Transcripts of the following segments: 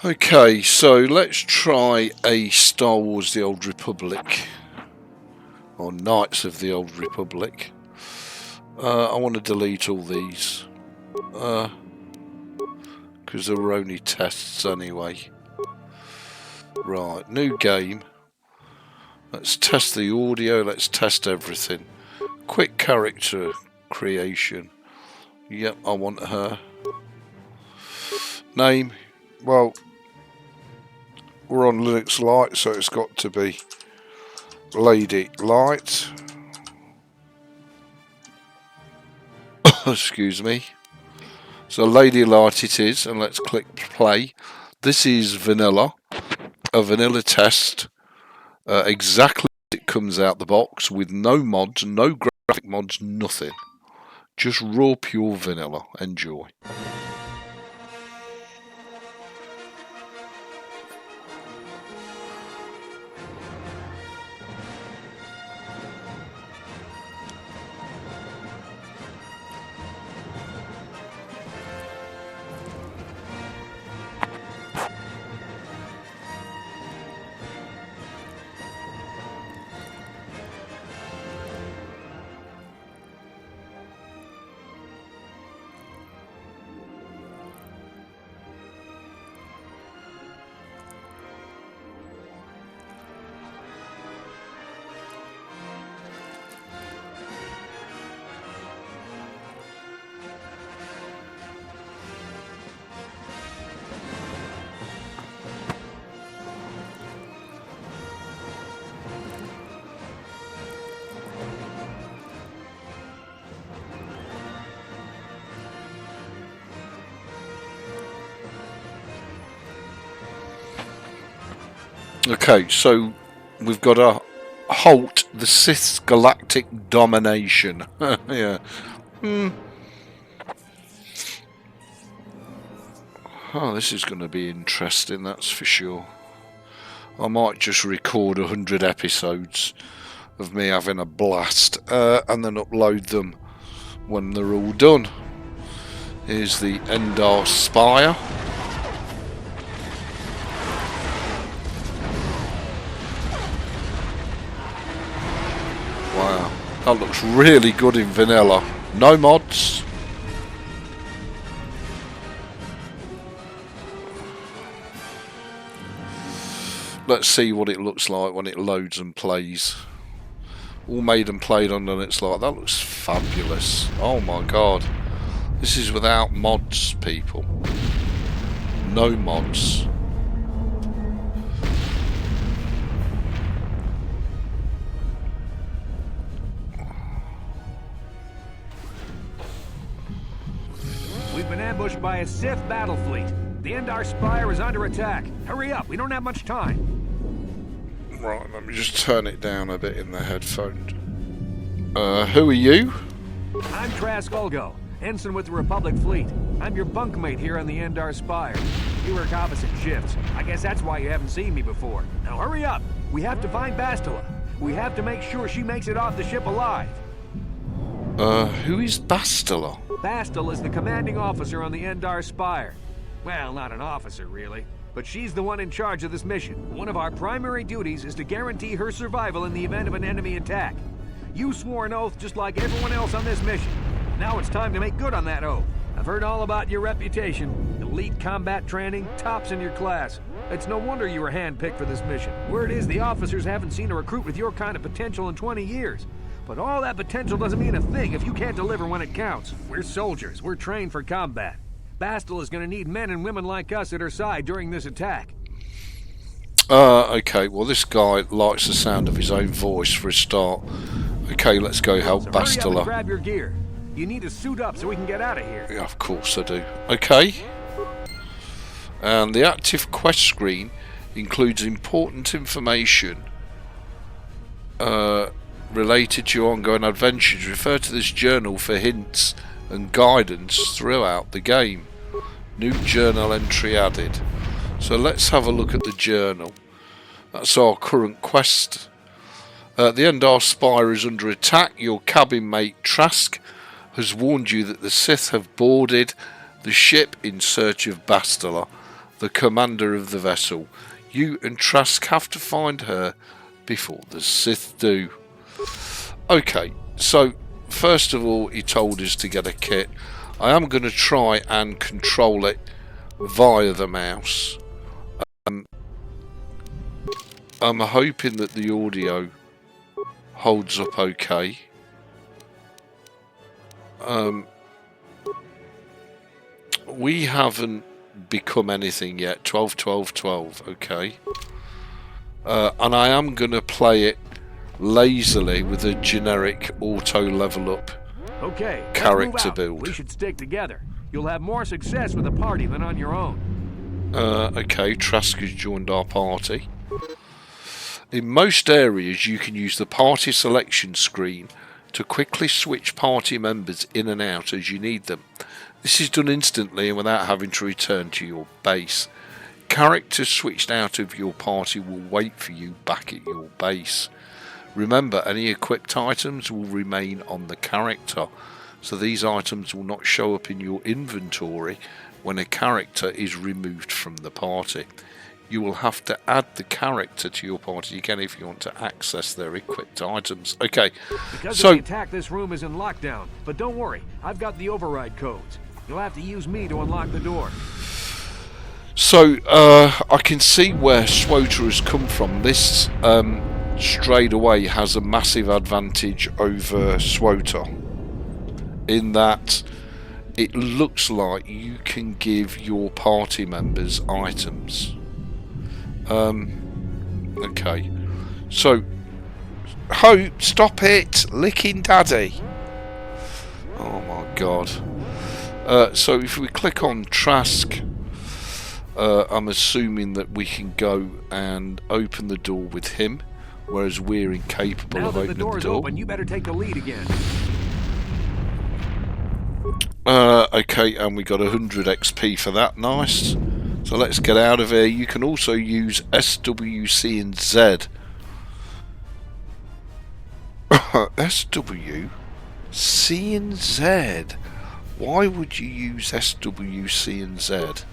Okay, so let's try a Star Wars The Old Republic, or Knights of the Old Republic. I want to delete all these, because they were only tests anyway. Right, new game. Let's test the audio, let's test everything. Quick character creation. Yep, I want her. Name, well, we're on Linux LITE, so it's got to be Lady LITE. Excuse me. So Lady LITE it is, and let's click play. This is vanilla, a vanilla test. Exactly as it comes out the box, with no mods, no graphic mods, nothing. Just raw pure vanilla. Enjoy. Okay, so we've got to halt the Sith's galactic domination. Yeah. Oh, this is going to be interesting, that's for sure. I might just record 100 episodes of me having a blast, and then upload them when they're all done. Here's the Endar Spire. Wow, that looks really good in vanilla. No mods. Let's see what it looks like when it loads and plays. All made and played on Linux LITE. That looks fabulous. Oh my god. This is without mods, people. No mods. We've been ambushed by a Sith battle fleet. The Endar Spire is under attack. Hurry up, we don't have much time. Right, let me just turn it down a bit in the headphones. Who are you? I'm Trask Ulgo, ensign with the Republic fleet. I'm your bunkmate here on the Endar Spire. We work opposite shifts. I guess that's why you haven't seen me before. Now hurry up. We have to find Bastila. We have to make sure she makes it off the ship alive. Who is Bastila? Bastila is the commanding officer on the Endar Spire. Well, not an officer, really. But she's the one in charge of this mission. One of our primary duties is to guarantee her survival in the event of an enemy attack. You swore an oath just like everyone else on this mission. Now it's time to make good on that oath. I've heard all about your reputation. Elite combat training, tops in your class. It's no wonder you were handpicked for this mission. Word is the officers haven't seen a recruit with your kind of potential in 20 years. But all that potential doesn't mean a thing if you can't deliver when it counts. We're soldiers. We're trained for combat. Bastila is going to need men and women like us at her side during this attack. Okay, well this guy likes the sound of his own voice for a start. Okay, let's go help Bastila. Hurry up and grab your gear. You need to suit up so we can get out of here. Yeah, of course I do. Okay. And the active quest screen includes important information related to your ongoing adventures. Refer to this journal for hints and guidance throughout the game. New journal entry added. So let's have a look at the journal. That's our current quest. The Endar Spire is under attack. Your cabin mate Trask has warned you that the Sith have boarded the ship in search of Bastila. the commander of the vessel. You and Trask have to find her before the Sith do. Okay, so first of all, he told us to get a kit. I am going to try and control it via the mouse. I'm hoping that the audio holds up okay. We haven't become anything yet. 12, 12, 12. Okay. And I am going to play it lazily with a generic auto level up character build. We should stick together. You'll have more success with a party than on your own. Okay, Trask has joined our party. In most areas, you can use the party selection screen to quickly switch party members in and out as you need them. This is done instantly and without having to return to your base. Characters switched out of your party will wait for you back at your base. Remember, any equipped items will remain on the character, so these items will not show up in your inventory when a character is removed from the party. You will have to add the character to your party again if you want to access their equipped items. Okay, because of the attack, this room is in lockdown, but don't worry, I've got the override codes. You'll have to use me to unlock the door. So, I can see where SWOTA has come from. This, straight away, has a massive advantage over SWOTA, in that it looks like you can give your party members items. Okay. So, Hope, stop it! Licking Daddy! Oh my god. So if we click on Trask, I'm assuming that we can go and open the door with him, whereas we're incapable of opening the door. Now that the door's open, you better take the lead again. Okay, and we got 100 XP for that. Nice. So let's get out of here. You can also use SWC and Z. SWC and Z? Why would you use SWC and Z?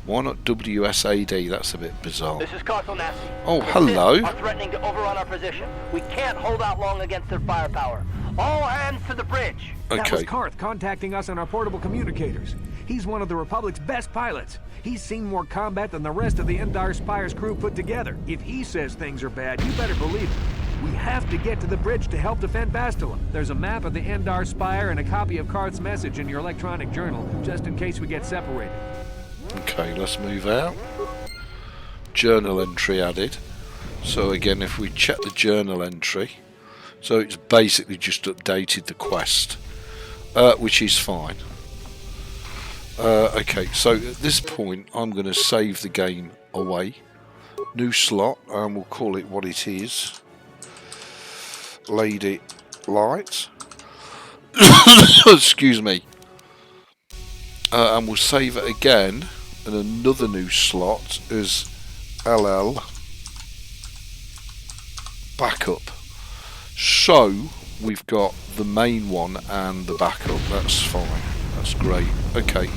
Why not WSAD? That's a bit bizarre. This is Carthel Nasty. Oh, hello. Are threatening to overrun our position. We can't hold out long against their firepower. All hands to the bridge. Okay. That was Carth contacting us on our portable communicators. He's one of the Republic's best pilots. He's seen more combat than the rest of the Endar Spire's crew put together. If he says things are bad, you better believe it. We have to get to the bridge to help defend Bastila. There's a map of the Endar Spire and a copy of Carth's message in your electronic journal, just in case we get separated. Okay, let's move out. Journal entry added. So again, if we check the journal entry, so it's basically just updated the quest, which is fine. Okay, so at this point, I'm going to save the game away. New slot, and we'll call it what it is. Lady Light. Excuse me. And we'll save it again in another new slot as LL backup. So we've got the main one and the backup. That's fine. That's great. Okay.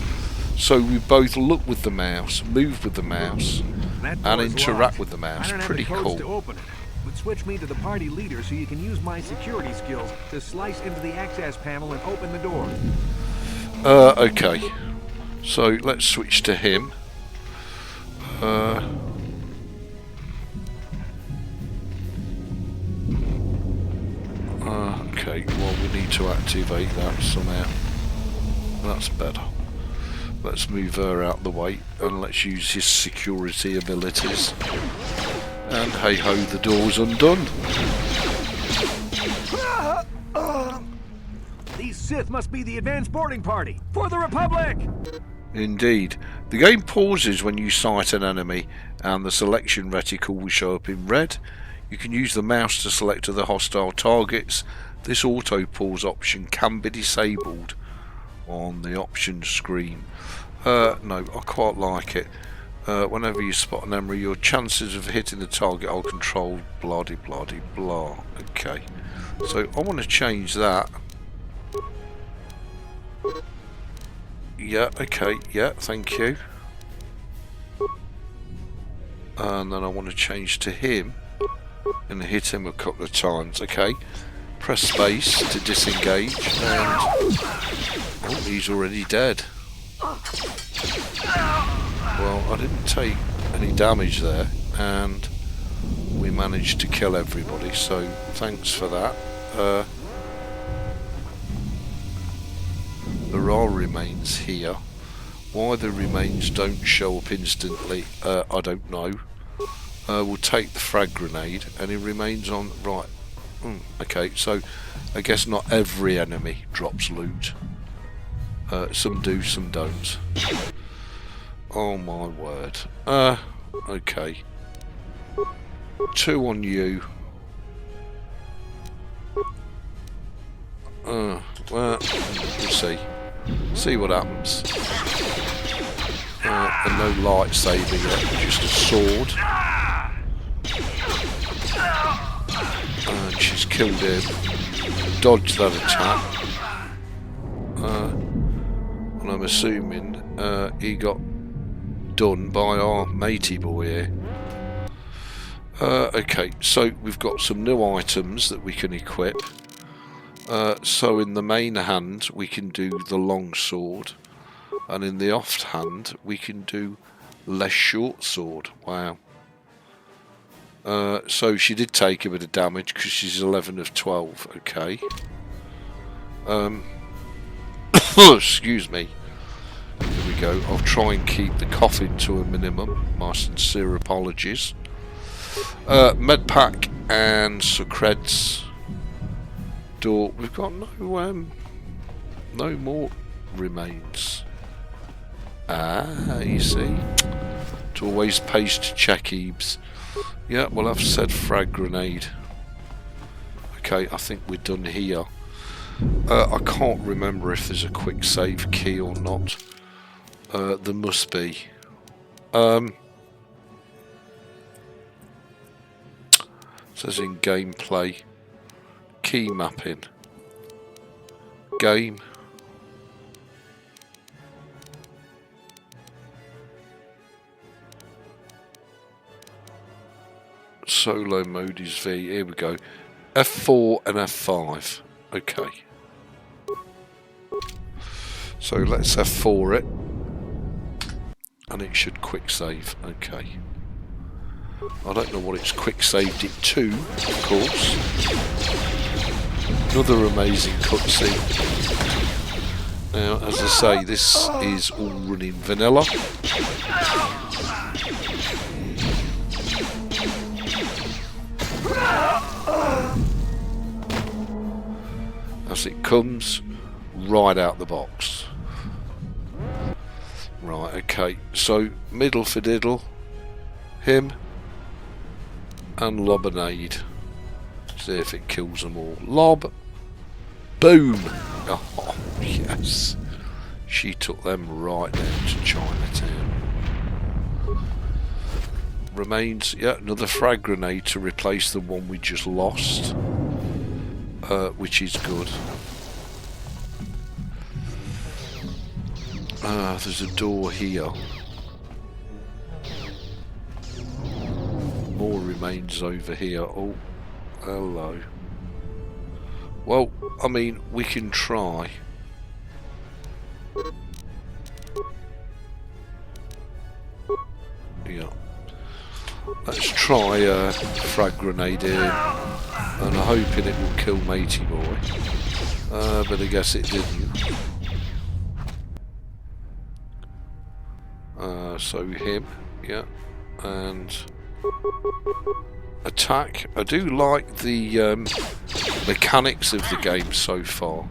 So we both look with the mouse, move with the mouse, and interact with the mouse. Pretty cool. To open it. But switch me to the party leader so you can use my security skills to slice into the access panel and open the door. Okay. So let's switch to him. Okay, well we need to activate that somehow. That's better. Let's move her out the way and let's use his security abilities. And hey ho, the door's undone. These Sith must be the advanced boarding party for the Republic! Indeed. The game pauses when you sight an enemy and the selection reticle will show up in red. You can use the mouse to select other hostile targets. This auto pause option can be disabled on the options screen. No, I quite like it. Whenever you spot an enemy, your chances of hitting the target are controlled, blah de blah de blah. Okay, so I want to change that. Yeah, okay, yeah, thank you. And then I want to change to him and hit him a couple of times. Okay, press space to disengage, and oh, he's already dead. Well, I didn't take any damage there, and we managed to kill everybody, so thanks for that. There are remains here. Why the remains don't show up instantly, I don't know. We'll take the frag grenade, and it remains on. Right. Okay, so I guess not every enemy drops loot. Some do, some don't. Oh my word. Okay. 2 on you. Well, we'll see. See what happens. And no lightsaber yet, just a sword. And she's killed him. Dodged that attack. And I'm assuming he got done by our matey boy here. Okay, so we've got some new items that we can equip. So in the main hand we can do the long sword, and in the off hand we can do less short sword. Wow. So she did take a bit of damage because she's 11 of 12. Okay. Excuse me. Here we go. I'll try and keep the coughing to a minimum. My sincere apologies. Medpack and Sucreds. Door. We've got no more remains. Ah, you see. It's always pays to check Ebeez. Yeah, well, I've said frag grenade. Okay, I think we're done here. I can't remember if there's a quick save key or not. There must be. It says in gameplay. Key mapping. Game. Solo mode is V. Here we go. F4 and F5. Okay. So let's F4 it. And it should quick save. Okay. I don't know what it's quick saved it to, of course. Another amazing cutscene. Now, as I say, this is all running vanilla. As it comes right out the box. Right, okay, so middle for diddle, him, and lobinade. See if it kills them all. Lob, boom! Oh, yes. She took them right down to Chinatown. Remains, yeah, another frag grenade to replace the one we just lost. Which is good. There's a door here. More remains over here. Oh, hello. Well, I mean, we can try. Yeah. Let's try a frag grenade here. And I'm hoping it will kill Matey Boy. But I guess it didn't. So him, yeah. And attack. I do like the mechanics of the game so far.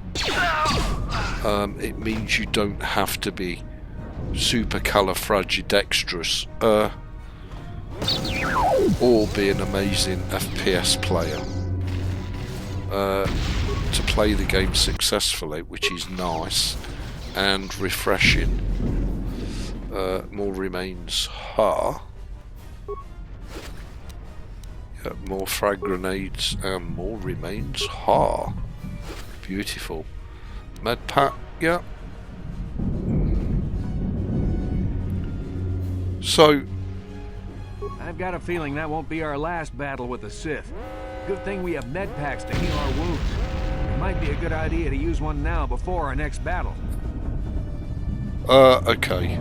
It means you don't have to be super califragilisticexpialidocious or be an amazing FPS player to play the game successfully, which is nice and refreshing. More remains. Ha. Yeah, more frag grenades and more remains. Ha. Beautiful. Medpack. Yeah. So. I've got a feeling that won't be our last battle with the Sith. Good thing we have med packs to heal our wounds. It might be a good idea to use one now before our next battle. Okay.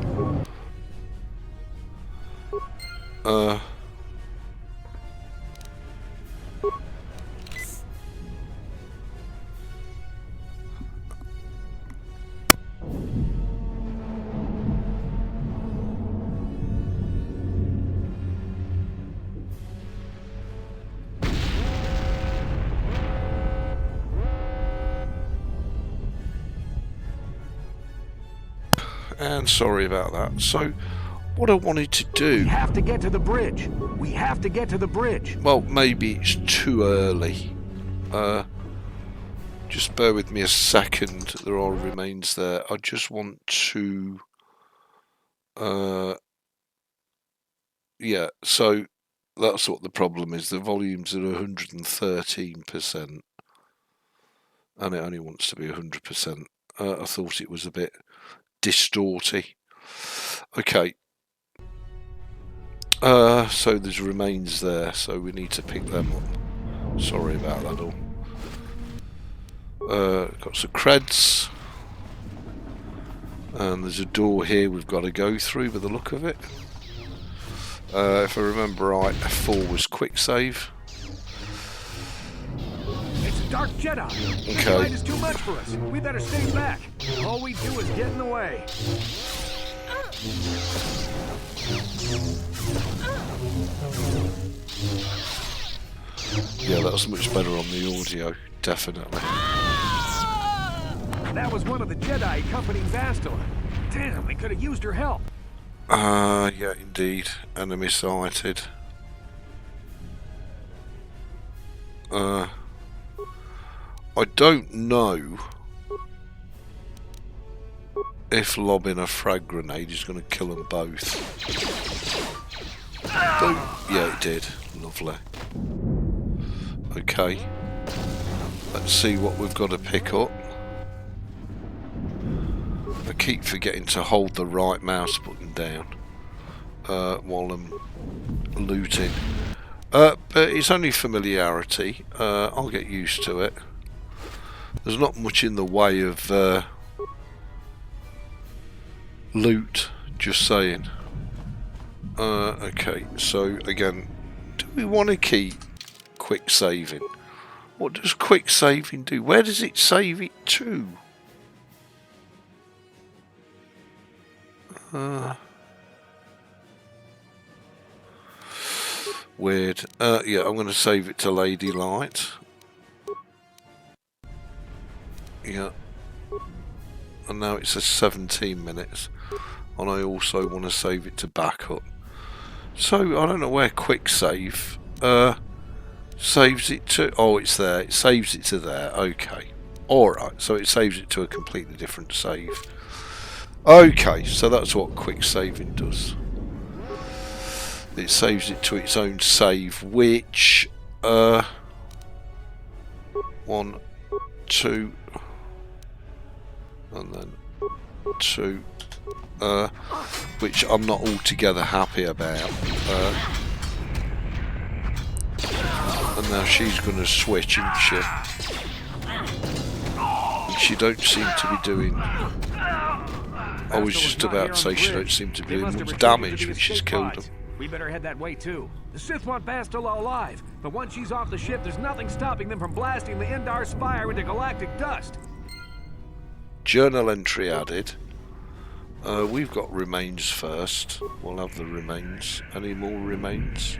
And sorry about that. So, what I wanted to do... We have to get to the bridge. We have to get to the bridge. Well, maybe it's too early. Just bear with me a second. There are remains there. I just want to... yeah, so that's what the problem is. The volume's at 113%. And it only wants to be 100%. I thought it was a bit distorty. Okay. So there's remains there, so we need to pick them up. Sorry about that all. Got some creds. And there's a door here we've got to go through by the look of it. If I remember right, F4 was quick save. It's a dark Jedi. Okay. The light is too much for us. We better stay back. All we do is get in the way. Yeah, that's much better on the audio, definitely. That was one of the Jedi accompanying Bastila. Damn, we could have used her help. Yeah, indeed. Enemy sighted. I don't know if lobbing a frag grenade is going to kill them both. Yeah, it did. Lovely. Okay. Let's see what we've got to pick up. I keep forgetting to hold the right mouse button down while I'm looting. But it's only familiarity. I'll get used to it. There's not much in the way of loot, just saying. Okay, so again, do we want to keep quick saving? What does quick saving do? Where does it save it to? Weird. Yeah, I'm going to save it to Lady Light. Yeah. And now it says 17 minutes. And I also want to save it to backup. So, I don't know where quick save saves it to. Oh, it's there. It saves it to there. Okay. Alright, so it saves it to a completely different save. Okay, so that's what quick saving does. It saves it to its own save, which 1, 2, and then 2, which I'm not altogether happy about. And now she's going to switch, isn't she? She don't seem to be doing... I was just about to say she don't seem to be doing much damage when she's killed them. We better head that way too. The Sith want Bastila alive, but once she's off the ship, there's nothing stopping them from blasting the Endar Spire into galactic dust. Journal entry added. We've got remains first. We'll have the remains. Any more remains?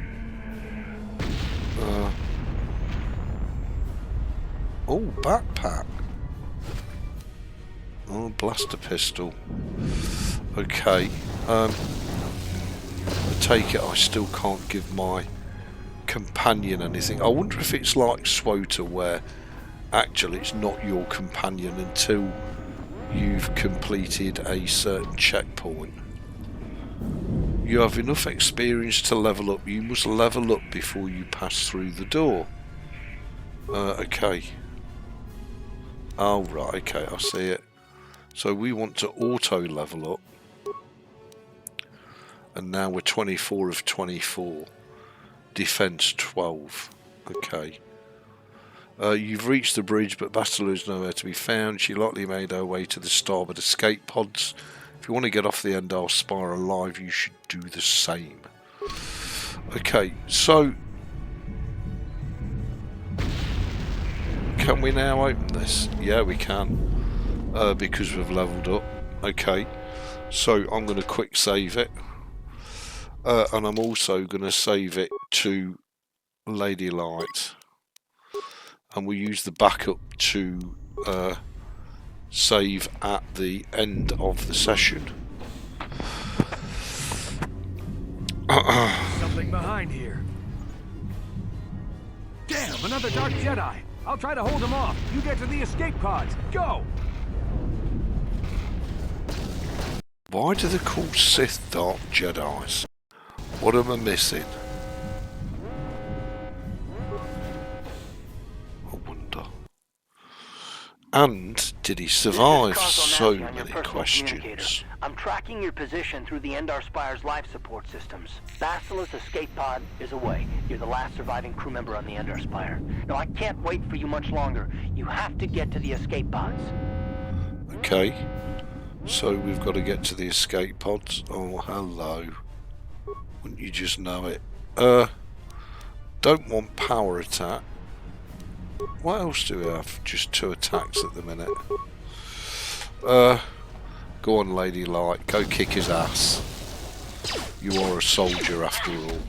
Oh, backpack. Oh, blaster pistol. Okay. I take it I still can't give my companion anything. I wonder if it's like SWOTA where actually it's not your companion until you've completed a certain checkpoint. You have enough experience to level up. You must level up before you pass through the door. Okay. Oh, right, okay, I see it. So we want to auto level up. And now we're 24 of 24. Defense 12. Okay. You've reached the bridge, but Bastila is nowhere to be found. She likely made her way to the starboard escape pods. If you want to get off the Endar Spire alive, you should do the same. Okay, so can we now open this? Yeah, we can, because we've leveled up. Okay, so I'm going to quick save it, and I'm also going to save it to Lady Light, and we'll use the backup to save at the end of the session. Something behind here. Damn, another Dark Jedi. I'll try to hold him off. You get to the escape pods. Go! Why do they call Sith Dark Jedis? What am I missing? I wonder. And did he survive? So many questions. I'm tracking your position through the Endar Spire's life support systems. Bastila's escape pod is away. You're the last surviving crew member on the Endar Spire. Now, I can't wait for you much longer. You have to get to the escape pods. Okay. So we've got to get to the escape pods. Oh, hello. Wouldn't you just know it? Don't want power attack. What else do we have? Just 2 attacks at the minute. Go on, Lady Light. Go kick his ass. You are a soldier after all.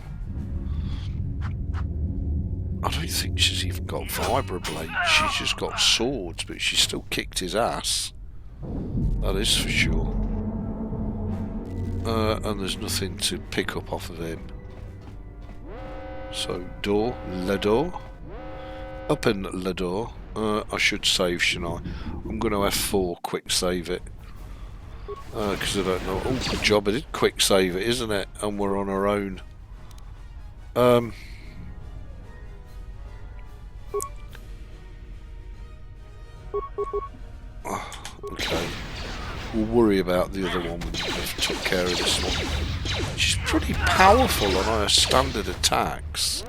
I don't think she's even got vibroblades. She's just got swords, but she still kicked his ass. That is for sure. And there's nothing to pick up off of him. So, door, le door. Open le door. I should save, shouldn't I? I'm going to F4, quick save it. Because I don't know. Oh, good job, I did quick save it, isn't it? And we're on our own. Okay. We'll worry about the other one when we've took care of this one. She's pretty powerful on her standard attacks,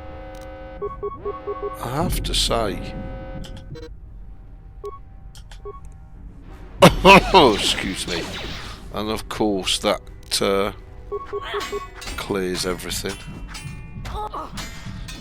I have to say. Oh, excuse me. And of course that clears everything.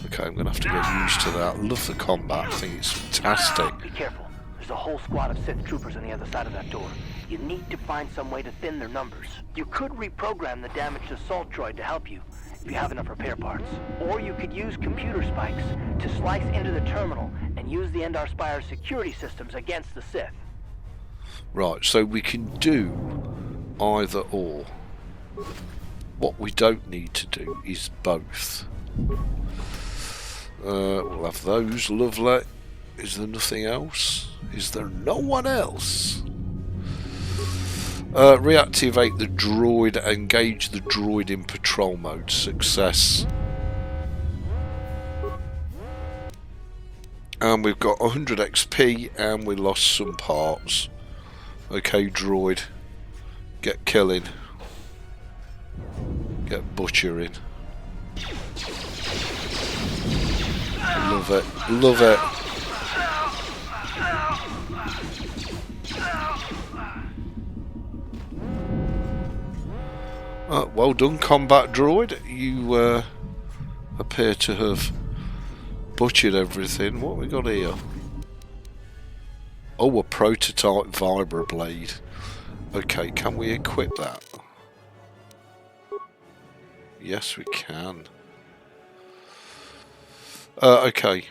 Okay, I'm going to have to get used to that. Love the combat, I think it's fantastic. Be careful. There's a whole squad of Sith troopers on the other side of that door. You need to find some way to thin their numbers. You could reprogram the damaged assault droid to help you, if you have enough repair parts. Or you could use computer spikes to slice into the terminal and use the Endar Spire's security systems against the Sith. Right, so we can do either or. What we don't need to do is both. We'll have those, lovely. Is there nothing else? Is there no one else? Reactivate the droid, engage the droid in patrol mode. Success. And we've got 100 XP and we lost some parts. Okay, droid. Get killing. Get butchering. Love it. Love it. Well done, combat droid. You appear to have butchered everything. What have we got here? Oh, a prototype vibroblade. Okay, can we equip that? Yes, we can. Okay.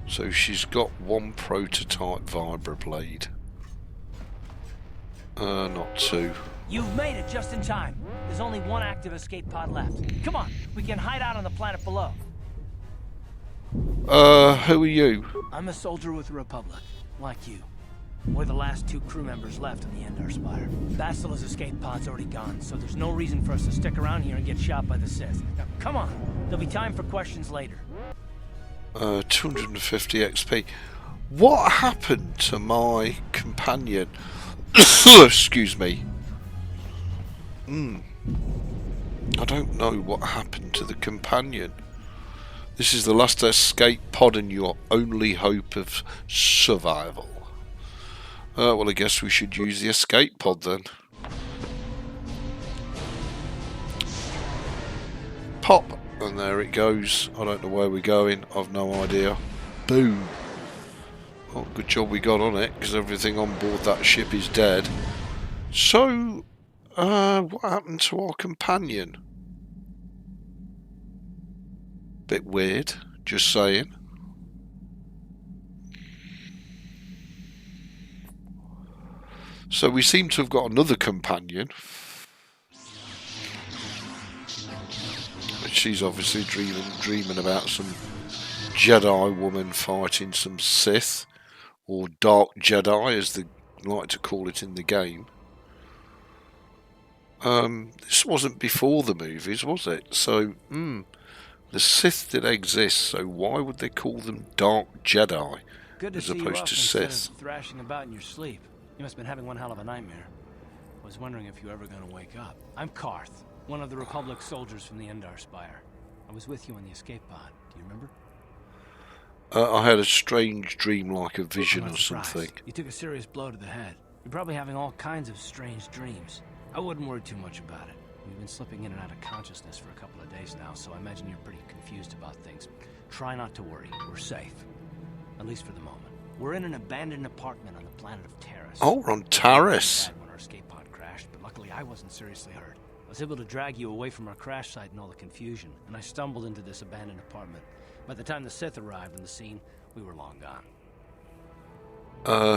So she's got one prototype vibroblade. Not 2. You've made it just in time. There's only one active escape pod left. Come on, we can hide out on the planet below. Who are you? I'm a soldier with the Republic, like you. We're the last 2 crew members left on the Endar Spire. Bastila's escape pod's already gone, so there's no reason for us to stick around here and get shot by the Sith. Now, come on. There'll be time for questions later. 250 XP. What happened to my companion? Excuse me. I don't know what happened to the companion. This is the last escape pod and your only hope of survival. Well, I guess we should use the escape pod then. Pop! And there it goes. I don't know where we're going. I've no idea. Boom! Oh, good job we got on it, because everything on board that ship is dead. So, what happened to our companion? Bit weird, just saying. So we seem to have got another companion. She's obviously dreaming about some Jedi woman fighting some Sith, or Dark Jedi as they like to call it in the game. This wasn't before the movies, was it? So, the Sith did exist, so why would they call them Dark Jedi as opposed to Sith? Thrashing about in your sleep. You must have been having one hell of a nightmare. I was wondering if you were ever going to wake up. I'm Karth, one of the Republic soldiers from the Endar Spire. I was with you on the escape pod. Do you remember? I had a strange dream, like a vision or something. You took a serious blow to the head. You're probably having all kinds of strange dreams. I wouldn't worry too much about it. You've been slipping in and out of consciousness for a couple of days now, so I imagine you're pretty confused about things. Try not to worry. We're safe. At least for the moment. We're in an abandoned apartment on the planet of Taris. Oh, we're on Taris. When our escape pod crashed, but luckily I wasn't seriously hurt. I was able to drag you away from our crash site and all the confusion, and I stumbled into this abandoned apartment. By the time the Sith arrived on the scene, we were long gone.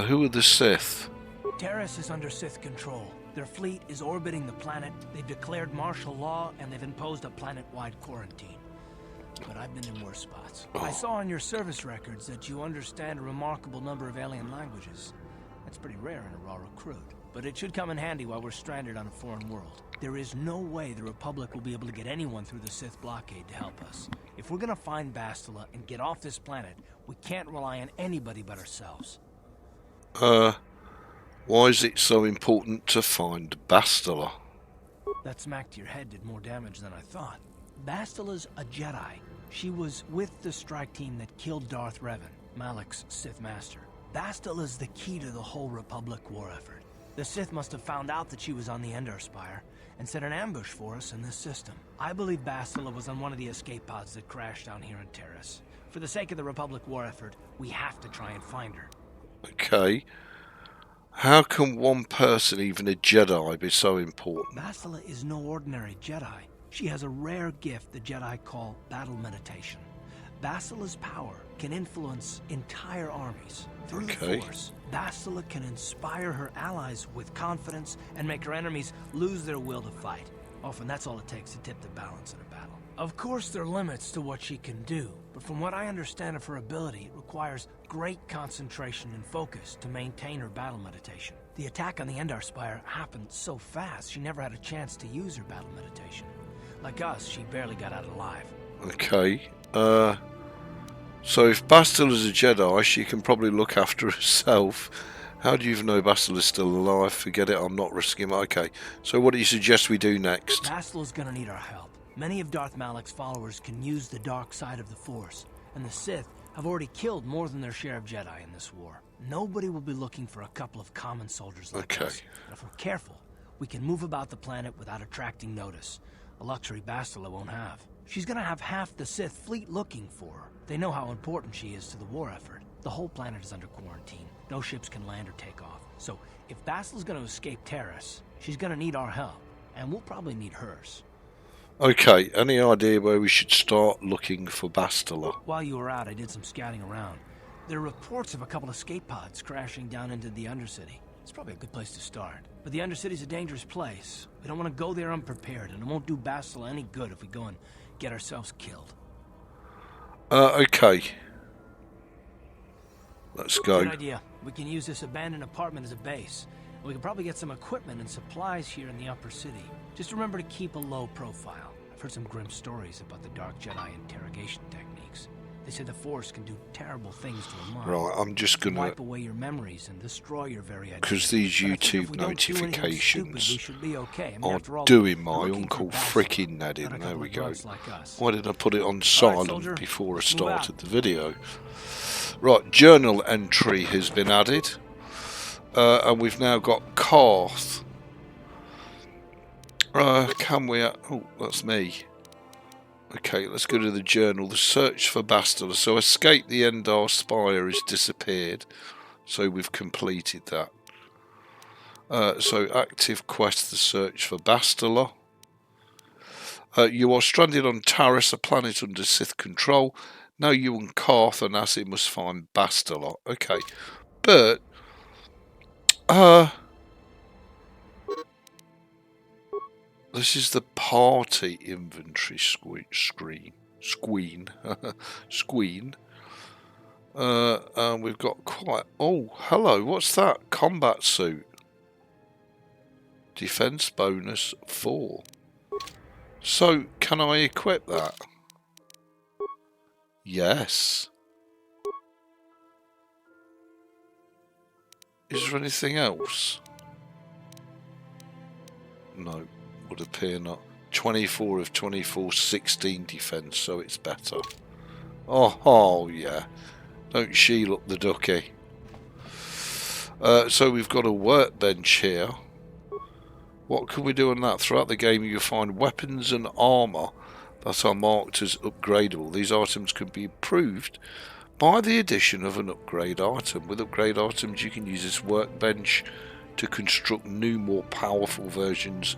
Who are the Sith? Taris is under Sith control. Their fleet is orbiting the planet, they've declared martial law, and they've imposed a planet-wide quarantine. But I've been in worse spots. I saw on your service records that you understand a remarkable number of alien languages. That's pretty rare in a raw recruit. But it should come in handy while we're stranded on a foreign world. There is no way the Republic will be able to get anyone through the Sith blockade to help us. If we're gonna find Bastila and get off this planet, we can't rely on anybody but ourselves. Why is it so important to find Bastila? That smack to your head did more damage than I thought. Bastila's a Jedi. She was with the strike team that killed Darth Revan, Malak's Sith master. Bastila's the key to the whole Republic war effort. The Sith must have found out that she was on the Endar Spire and set an ambush for us in this system. I believe Bastila was on one of the escape pods that crashed down here in Taris. For the sake of the Republic war effort, we have to try and find her. Okay. How can one person, even a Jedi, be so important? Bastila is no ordinary Jedi. She has a rare gift the Jedi call battle meditation. Bastila's power can influence entire armies through the Force. Bastila can inspire her allies with confidence and make her enemies lose their will to fight. Often that's all it takes to tip the balance in a battle. Of course there are limits to what she can do, but from what I understand of her ability, it requires great concentration and focus to maintain her battle meditation. The attack on the Endar Spire happened so fast, she never had a chance to use her battle meditation. Like us, she barely got out alive. Okay. So if Bastila's a Jedi, she can probably look after herself. How do you even know Bastila's still alive? Forget it, I'm not risking it. Okay. So what do you suggest we do next? Bastila's gonna need our help. Many of Darth Malak's followers can use the dark side of the Force, and the Sith have already killed more than their share of Jedi in this war. Nobody will be looking for a couple of common soldiers like us. But if we're careful, we can move about the planet without attracting notice. A luxury Bastila won't have. She's gonna have half the Sith fleet looking for her. They know how important she is to the war effort. The whole planet is under quarantine. No ships can land or take off. So if Bastila's gonna escape Taris, she's gonna need our help. And we'll probably need hers. Okay, any idea where we should start looking for Bastila? While you were out, I did some scouting around. There are reports of a couple of escape pods crashing down into the Undercity. It's probably a good place to start. But the Undercity's a dangerous place. We don't want to go there unprepared, and it won't do Bastila any good if we go and get ourselves killed. Okay. Let's go. Good idea. We can use this abandoned apartment as a base. We can probably get some equipment and supplies here in the upper city. Just remember to keep a low profile. I've heard some grim stories about the Dark Jedi interrogation techniques. They say the Force can do terrible things to a mind. Right, I'm just gonna wipe away your memories and destroy your very identity. because these But I think if YouTube we don't do anything notifications stupid, we should be okay. I mean, are after all, doing we're my looking Uncle for Frickin' Bastila, Nedin. not a There couple we of go. grunts like us. Why did I put it on All right, silent soldier, before I let's move out. started the video? Right, journal entry has been added. And we've now got Karth. Can we... oh, that's me. Okay, let's go to the journal. The search for Bastila. So escape the Endar Spire has disappeared. So we've completed that. So active quest, the search for Bastila. You are stranded on Taris, a planet under Sith control. Now you and Karth and Assi must find Bastila. Okay, but this is the party inventory screen. And we've got quite... oh, hello, what's that? Combat suit. Defense bonus 4. So, can I equip that? Yes. Is there anything else? No, would appear not. 24 of 24, 16 defense, so it's better. Oh yeah. Don't she look the ducky? So we've got a workbench here. What can we do on that? Throughout the game you'll find weapons and armour that are marked as upgradable. These items can be improved by the addition of an upgrade item. With upgrade items you can use this workbench to construct new, more powerful versions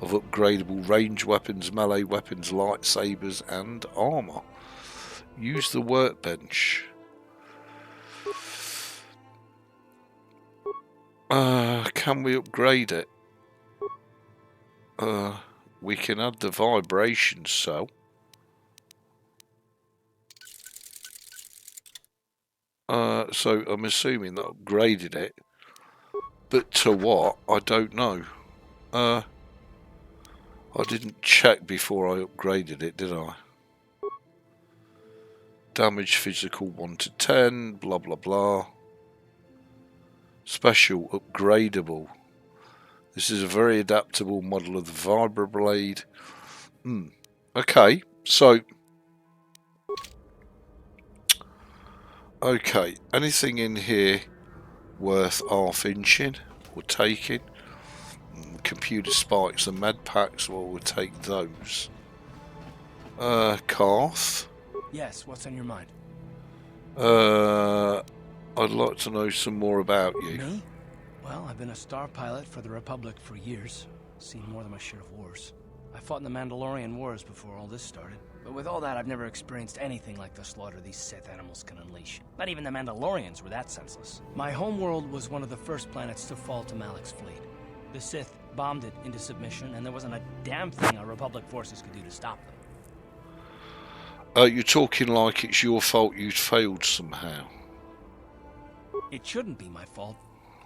of upgradable range weapons, melee weapons, lightsabers and armour. Use the workbench. Can we upgrade it? We can add the vibration cell. So I'm assuming that upgraded it. But to what? I don't know. I didn't check before I upgraded it, did I? Damage physical 1 to 10, blah blah blah. Special upgradable. This is a very adaptable model of the vibroblade. Okay, so... okay, anything in here worth half-inching or taking? Computer spikes and med packs, well, we'll take those. Karth? Yes, what's on your mind? I'd like to know some more about you. Me? Well, I've been a star pilot for the Republic for years. Seen more than my share of wars. I fought in the Mandalorian Wars before all this started. But with all that, I've never experienced anything like the slaughter these Sith animals can unleash. Not even the Mandalorians were that senseless. My homeworld was one of the first planets to fall to Malak's fleet. The Sith bombed it into submission, and there wasn't a damn thing our Republic forces could do to stop them. You're talking like it's your fault you'd failed somehow. It shouldn't be my fault.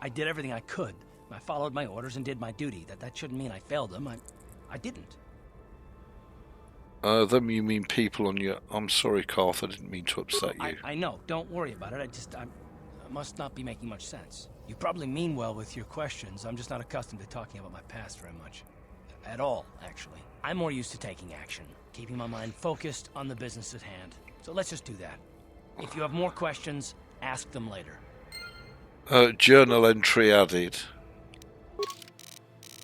I did everything I could. I followed my orders and did my duty. That shouldn't mean I failed them. I didn't. Then you mean people on your... I'm sorry, Karth, I didn't mean to upset you. I know. Don't worry about it. I must not be making much sense. You probably mean well with your questions. I'm just not accustomed to talking about my past very much. At all, actually. I'm more used to taking action, keeping my mind focused on the business at hand. So let's just do that. If you have more questions, ask them later. Journal entry added.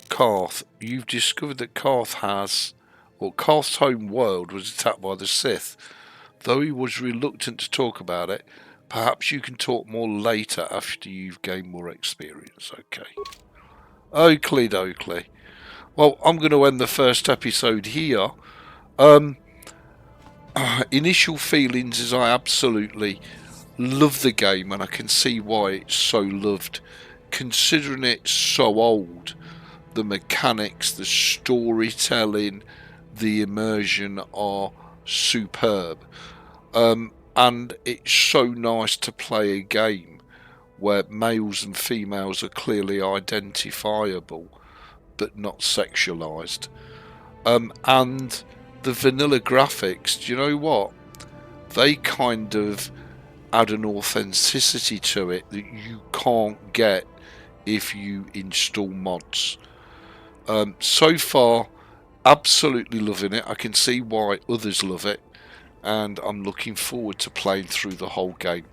Karth, you've discovered that Karth has... well, Karth's home world was attacked by the Sith. Though he was reluctant to talk about it, perhaps you can talk more later after you've gained more experience. Okay. Oakley dokley. Well, I'm going to end the first episode here. Initial feelings is I absolutely love the game, and I can see why it's so loved. Considering it's so old, the mechanics, the storytelling, the immersion are superb. And it's so nice to play a game where males and females are clearly identifiable but not sexualized. And the vanilla graphics, do you know what? they kind of add an authenticity to it that you can't get if you install mods. So far, absolutely loving it. I can see why others love it, and I'm looking forward to playing through the whole game.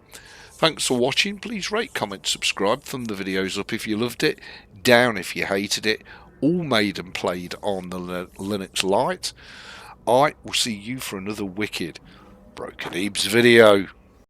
Thanks for watching. Please rate, comment, subscribe, thumb the videos up if you loved it, down if you hated it. All made and played on the Linux LITE. I will see you for another wicked Broken Ebeez video.